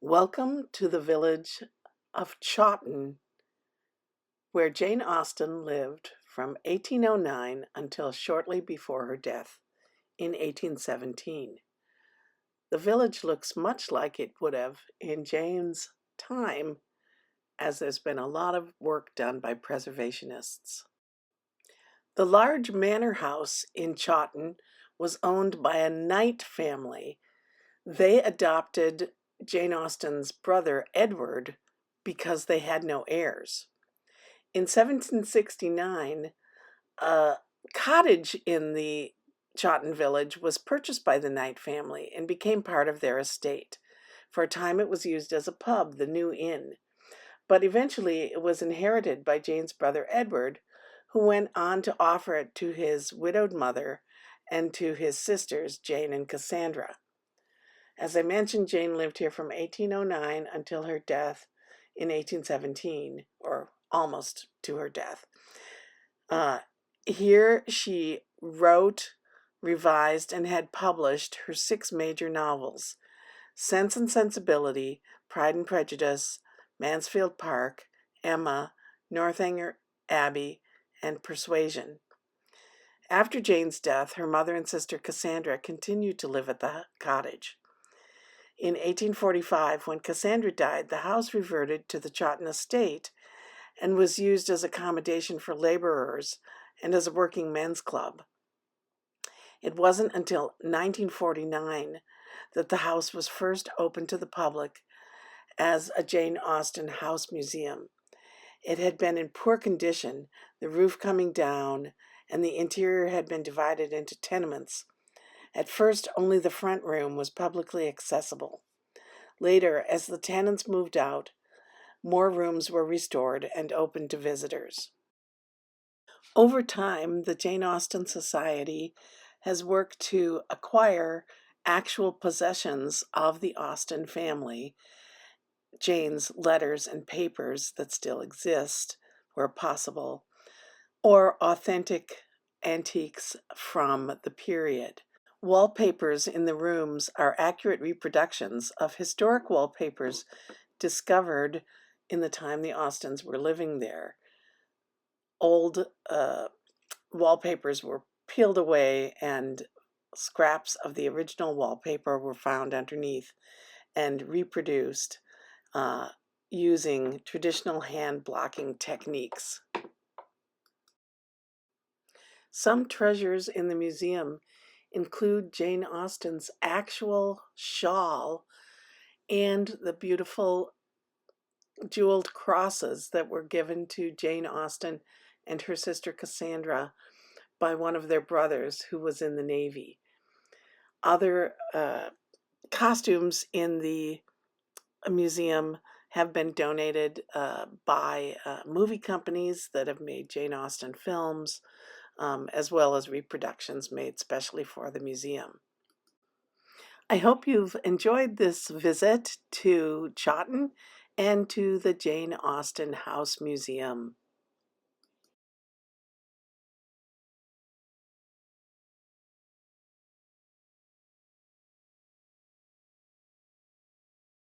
Welcome to the village of Chawton, where Jane Austen lived from 1809 until shortly before her death in 1817. The village looks much like it would have in Jane's time, as there's been a lot of work done by preservationists. The large manor house in Chawton was owned by a Knight family. They adopted Jane Austen's brother Edward because they had no heirs. In 1769, a cottage in the Chawton village was purchased by the Knight family and became part of their estate. For a time, it was used as a pub, the New Inn, but eventually it was inherited by Jane's brother Edward, who went on to offer it to his widowed mother and to his sisters, Jane and Cassandra. As I mentioned, Jane lived here from 1809 until her death in 1817, or almost to her death. Here she wrote, revised, and had published her 6 major novels: Sense and Sensibility, Pride and Prejudice, Mansfield Park, Emma, Northanger Abbey, and Persuasion. After Jane's death, her mother and sister Cassandra continued to live at the cottage. In 1845, when Cassandra died, the house reverted to the Chawton estate and was used as accommodation for laborers and as a working men's club. It wasn't until 1949 that the house was first opened to the public as a Jane Austen house museum. It had been in poor condition, the roof coming down, and the interior had been divided into tenements. At first, only the front room was publicly accessible. Later, as the tenants moved out, more rooms were restored and opened to visitors. Over time, the Jane Austen Society has worked to acquire actual possessions of the Austen family, Jane's letters and papers that still exist where possible, or authentic antiques from the period. Wallpapers in the rooms are accurate reproductions of historic wallpapers discovered in the time the Austens were living there. Old wallpapers were peeled away and scraps of the original wallpaper were found underneath and reproduced using traditional hand blocking techniques. Some treasures in the museum include Jane Austen's actual shawl and the beautiful jeweled crosses that were given to Jane Austen and her sister Cassandra by one of their brothers who was in the Navy. Other costumes in the museum have been donated by movie companies that have made Jane Austen films, as well as reproductions made specially for the museum. I hope you've enjoyed this visit to Chawton and to the Jane Austen House Museum.